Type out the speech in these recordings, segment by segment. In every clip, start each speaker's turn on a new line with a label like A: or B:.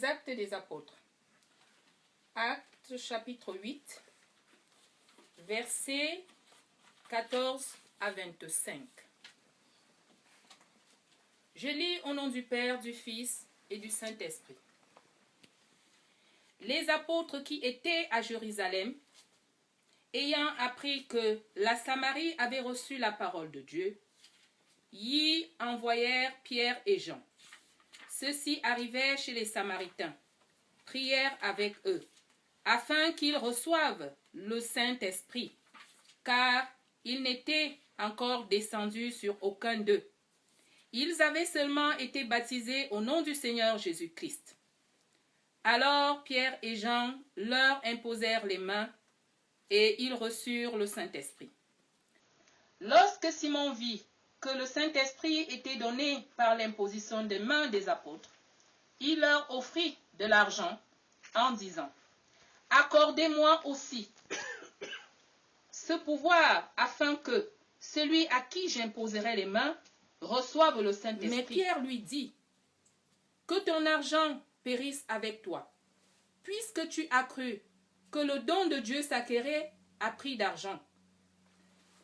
A: Actes des Apôtres. Actes chapitre 8, versets 14 à 25. Je lis au nom du Père, du Fils et du Saint-Esprit. Les apôtres qui étaient à Jérusalem, ayant appris que la Samarie avait reçu la parole de Dieu, y envoyèrent Pierre et Jean. Ceux-ci arrivèrent chez les Samaritains, prièrent avec eux, afin qu'ils reçoivent le Saint-Esprit, car il n'était encore descendu sur aucun d'eux. Ils avaient seulement été baptisés au nom du Seigneur Jésus-Christ. Alors Pierre et Jean leur imposèrent les mains, et ils reçurent le Saint-Esprit. Lorsque Simon vit que le Saint-Esprit était donné par l'imposition des mains des apôtres, il leur offrit de l'argent en disant: « Accordez-moi aussi ce pouvoir afin que celui à qui j'imposerai les mains reçoive le Saint-Esprit. » Mais Pierre lui dit: « Que ton argent périsse avec toi, puisque tu as cru que le don de Dieu s'acquérait à prix d'argent.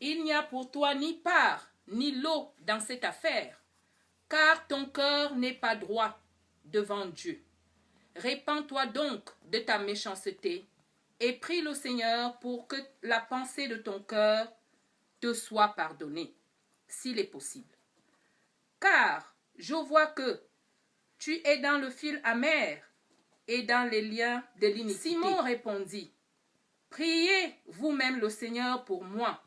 A: Il n'y a pour toi ni part ni lot dans cette affaire, car ton cœur n'est pas droit devant Dieu. Répands-toi donc de ta méchanceté et prie le Seigneur pour que la pensée de ton cœur te soit pardonnée, s'il est possible. Car je vois que tu es dans le fil amer et dans les liens de l'iniquité. » Simon répondit: « Priez vous-même le Seigneur pour moi,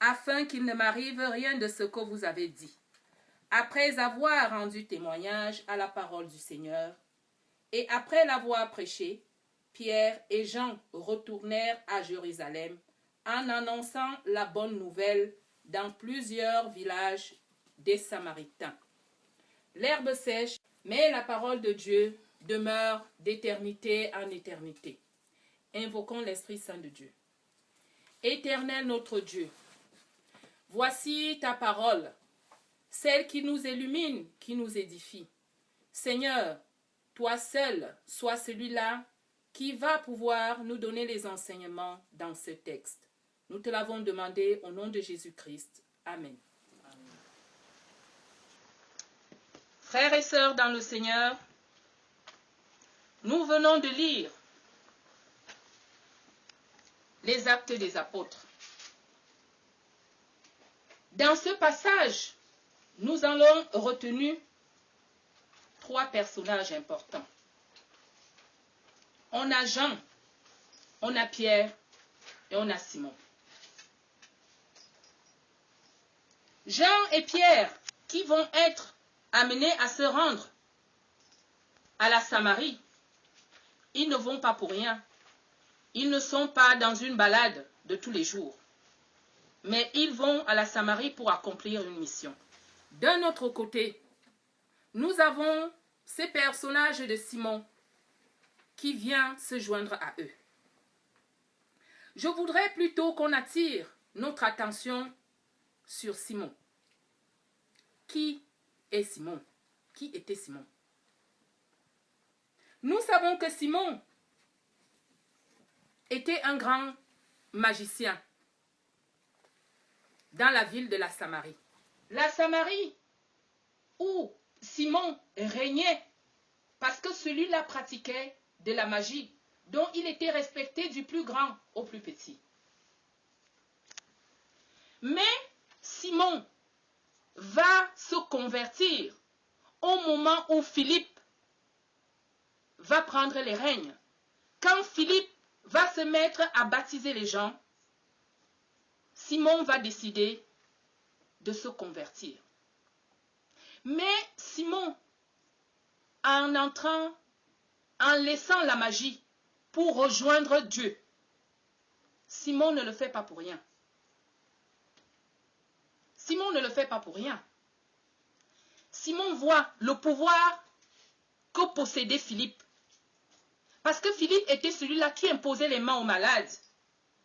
A: afin qu'il ne m'arrive rien de ce que vous avez dit. » Après avoir rendu témoignage à la parole du Seigneur, et après l'avoir prêché, Pierre et Jean retournèrent à Jérusalem en annonçant la bonne nouvelle dans plusieurs villages des Samaritains. L'herbe sèche, mais la parole de Dieu demeure d'éternité en éternité. Invoquons l'Esprit Saint de Dieu. Éternel notre Dieu, voici ta parole, celle qui nous illumine, qui nous édifie. Seigneur, toi seul, sois celui-là qui va pouvoir nous donner les enseignements dans ce texte. Nous te l'avons demandé au nom de Jésus-Christ. Amen. Frères et sœurs dans le Seigneur, nous venons de lire les Actes des Apôtres. Dans ce passage, nous allons retenir 3 personnages importants. On a Jean, on a Pierre et on a Simon. Jean et Pierre qui vont être amenés à se rendre à la Samarie, ils ne vont pas pour rien. Ils ne sont pas dans une balade de tous les jours, mais ils vont à la Samarie pour accomplir une mission. D'un autre côté, nous avons ces personnages de Simon qui vient se joindre à eux. Je voudrais plutôt qu'on attire notre attention sur Simon. Qui est Simon? Qui était Simon? Nous savons que Simon était un grand magicien dans la ville de la Samarie. La Samarie où Simon régnait parce que celui-là pratiquait de la magie dont il était respecté du plus grand au plus petit. Mais Simon va se convertir au moment où Philippe va prendre les règnes. Quand Philippe va se mettre à baptiser les gens, Simon va décider de se convertir. Mais Simon, en entrant, en laissant la magie pour rejoindre Dieu, Simon ne le fait pas pour rien. Simon ne le fait pas pour rien. Simon voit le pouvoir que possédait Philippe. Parce que Philippe était celui-là qui imposait les mains aux malades.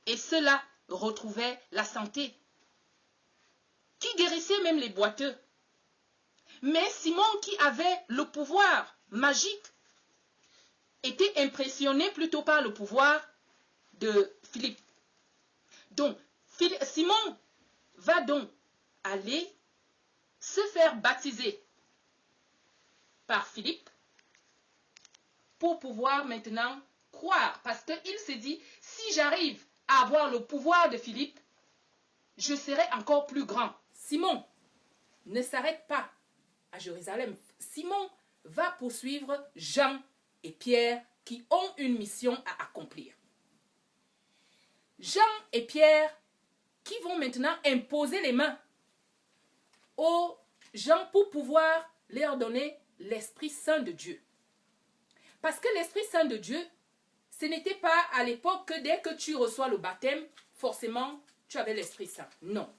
A: Et ceux-là retrouvaient la santé. Qui guérissait même les boiteux. Mais Simon qui avait le pouvoir magique était impressionné plutôt par le pouvoir de Philippe. Donc, Simon va donc aller se faire baptiser par Philippe pour pouvoir maintenant croire. Parce qu'il s'est dit, si j'arrive à avoir le pouvoir de Philippe, je serai encore plus grand. Simon ne s'arrête pas à Jérusalem. Simon va poursuivre Jean et Pierre qui ont une mission à accomplir. Jean et Pierre qui vont maintenant imposer les mains aux gens pour pouvoir leur donner l'Esprit Saint de Dieu. Parce que l'Esprit Saint de Dieu, ce n'était pas à l'époque que dès que tu reçois le baptême, forcément, tu avais l'Esprit Saint. Non.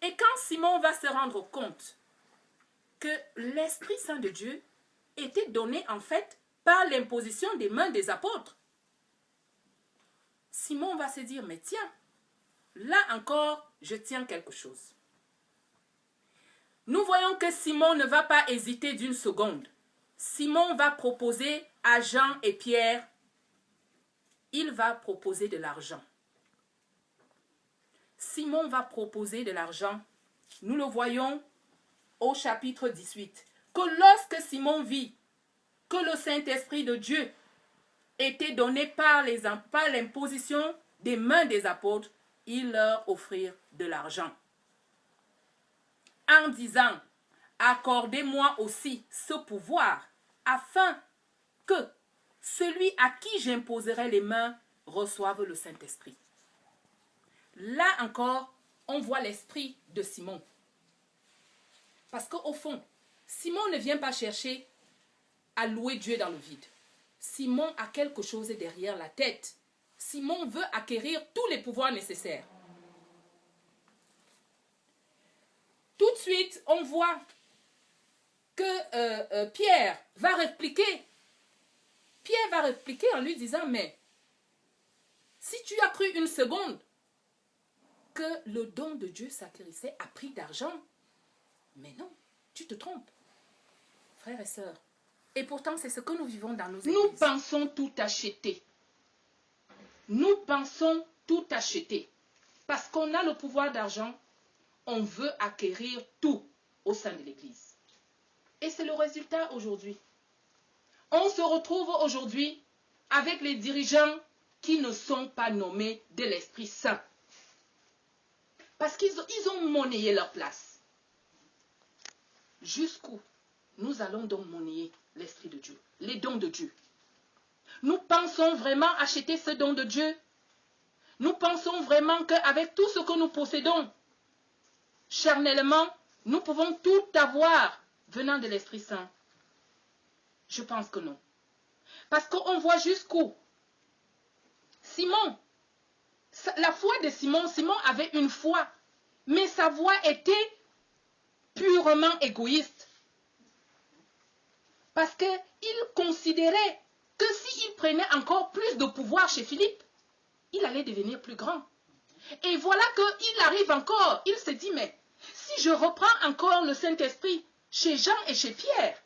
A: Et quand Simon va se rendre compte que l'Esprit Saint de Dieu était donné en fait par l'imposition des mains des apôtres, Simon va se dire, mais tiens, là encore, je tiens quelque chose. Nous voyons que Simon ne va pas hésiter d'une seconde. Simon va proposer à Jean et Pierre, il va proposer de l'argent. Simon va proposer de l'argent. Nous le voyons au chapitre 18. Que lorsque Simon vit que le Saint-Esprit de Dieu était donné par l'imposition des mains des apôtres, il leur offrit de l'argent. En disant, accordez-moi aussi ce pouvoir, afin que celui à qui j'imposerai les mains reçoive le Saint-Esprit. Là encore, on voit l'esprit de Simon. Parce qu'au fond, Simon ne vient pas chercher à louer Dieu dans le vide. Simon a quelque chose derrière la tête. Simon veut acquérir tous les pouvoirs nécessaires. Tout de suite, on voit que Pierre va répliquer. Pierre va répliquer en lui disant, mais si tu as cru une seconde que le don de Dieu s'acquérissait à prix d'argent, mais non, tu te trompes, frères et sœurs. Et pourtant, c'est ce que nous vivons dans nos églises. Nous pensons tout acheter. Nous pensons tout acheter. Parce qu'on a le pouvoir d'argent, on veut acquérir tout au sein de l'église. Et c'est le résultat aujourd'hui. On se retrouve aujourd'hui avec les dirigeants qui ne sont pas nommés de l'Esprit Saint. Parce qu'ils ont monnayé leur place. Jusqu'où nous allons donc monnayer l'Esprit de Dieu, les dons de Dieu? Nous pensons vraiment acheter ce don de Dieu? Nous pensons vraiment qu'avec tout ce que nous possédons, charnellement, nous pouvons tout avoir venant de l'Esprit Saint? Je pense que non. Parce qu'on voit jusqu'où Simon, la foi de Simon, Simon avait une foi, mais sa foi était purement égoïste. Parce qu'il considérait que s'il prenait encore plus de pouvoir chez Philippe, il allait devenir plus grand. Et voilà qu'il arrive encore, il se dit, mais si je reprends encore le Saint-Esprit chez Jean et chez Pierre,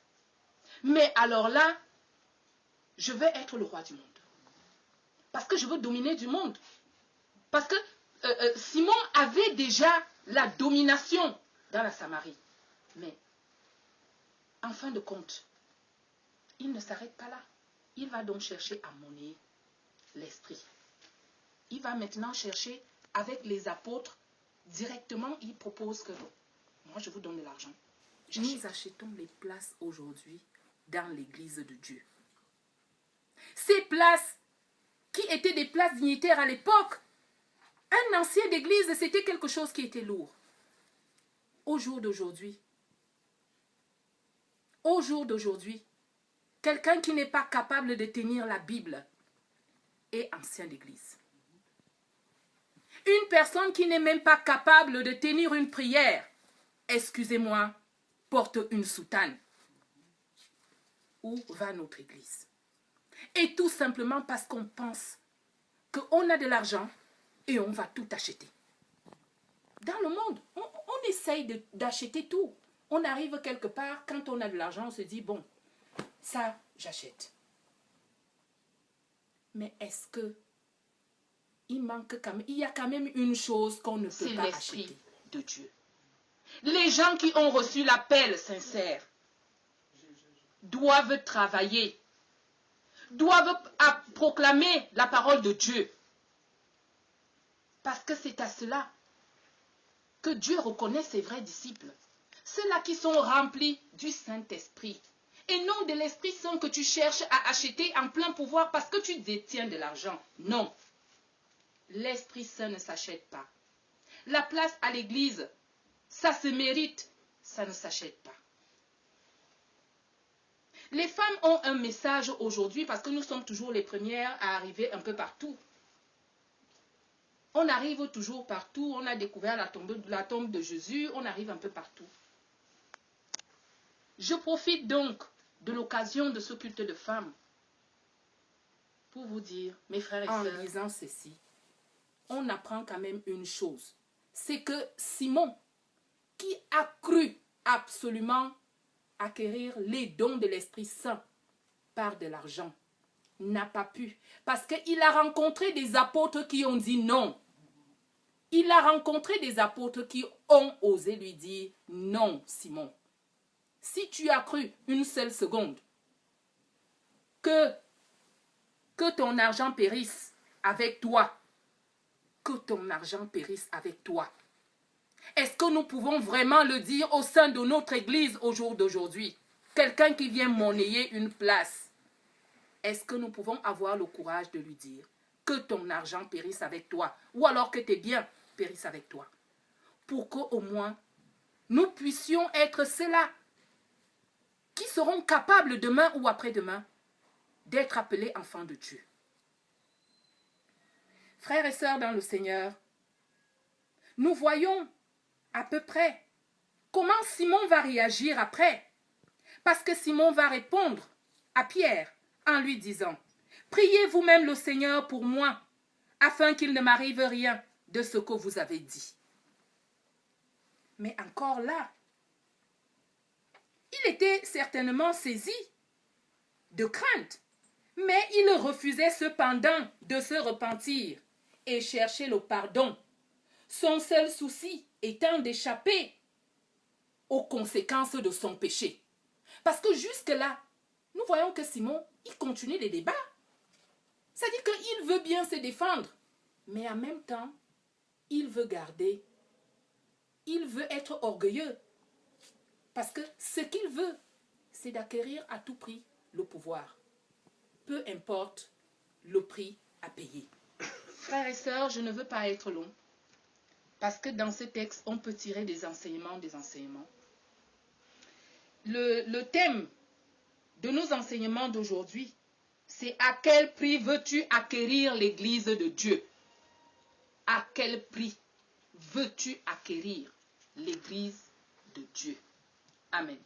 A: mais alors là, je vais être le roi du monde. Parce que je veux dominer du monde. Parce que Simon avait déjà la domination dans la Samarie. Mais, en fin de compte, il ne s'arrête pas là. Il va donc chercher à monnayer l'esprit. Il va maintenant chercher avec les apôtres, directement, il propose que moi je vous donne de l'argent. Nous achetons les places aujourd'hui dans l'église de Dieu. Ces places qui étaient des places dignitaires à l'époque, un ancien d'église, c'était quelque chose qui était lourd. Au jour d'aujourd'hui, quelqu'un qui n'est pas capable de tenir la Bible est ancien d'église. Une personne qui n'est même pas capable de tenir une prière, excusez-moi, porte une soutane. Où va notre église? Et tout simplement parce qu'on pense qu'on a de l'argent et on va tout acheter. Dans le monde, on essaye d'acheter tout. On arrive quelque part, quand on a de l'argent, on se dit, bon, ça, j'achète. Mais est-ce que il y a quand même une chose qu'on ne peut pas acheter
B: de Dieu. Les gens qui ont reçu l'appel sincère doivent travailler, doivent proclamer la parole de Dieu. Parce que c'est à cela que Dieu reconnaît ses vrais disciples. Ceux-là qui sont remplis du Saint-Esprit. Et non de l'Esprit Saint que tu cherches à acheter en plein pouvoir parce que tu détiens de l'argent. Non. L'Esprit Saint ne s'achète pas. La place à l'église, ça se mérite, ça ne s'achète pas. Les femmes ont un message aujourd'hui parce que nous sommes toujours les premières à arriver un peu partout. On arrive toujours partout, on a découvert la tombe de Jésus, on arrive un peu partout. Je profite donc de l'occasion de ce culte de femmes pour vous dire, mes frères et sœurs,
A: en lisant ceci, on apprend quand même une chose. C'est que Simon, qui a cru absolument acquérir les dons de l'Esprit Saint par de l'argent, n'a pas pu. Parce qu'il a rencontré des apôtres qui ont dit non. Il a rencontré des apôtres qui ont osé lui dire non, Simon. Si tu as cru une seule seconde que ton argent périsse avec toi, que ton argent périsse avec toi. Est-ce que nous pouvons vraiment le dire au sein de notre église au jour d'aujourd'hui? Quelqu'un qui vient monnayer une place. Est-ce que nous pouvons avoir le courage de lui dire que ton argent périsse avec toi ou alors que tes biens périssent avec toi? Pour qu'au moins nous puissions être ceux-là qui seront capables demain ou après-demain d'être appelés enfants de Dieu. Frères et sœurs dans le Seigneur, nous voyons à peu près comment Simon va réagir après. Parce que Simon va répondre à Pierre en lui disant « Priez vous-même le Seigneur pour moi, afin qu'il ne m'arrive rien de ce que vous avez dit. » Mais encore là, il était certainement saisi de crainte, mais il refusait cependant de se repentir et chercher le pardon. Son seul souci étant d'échapper aux conséquences de son péché. Parce que jusque-là, nous voyons que Simon, il continue les débats. C'est-à-dire qu'il veut bien se défendre, mais en même temps, il veut être orgueilleux. Parce que ce qu'il veut, c'est d'acquérir à tout prix le pouvoir. Peu importe le prix à payer. Frères et sœurs, je ne veux pas être long. Parce que dans ce texte, on peut tirer des enseignements. Le thème de nos enseignements d'aujourd'hui, c'est à quel prix veux-tu acquérir l'Église de Dieu? À quel prix veux-tu acquérir l'Église de Dieu? Amen.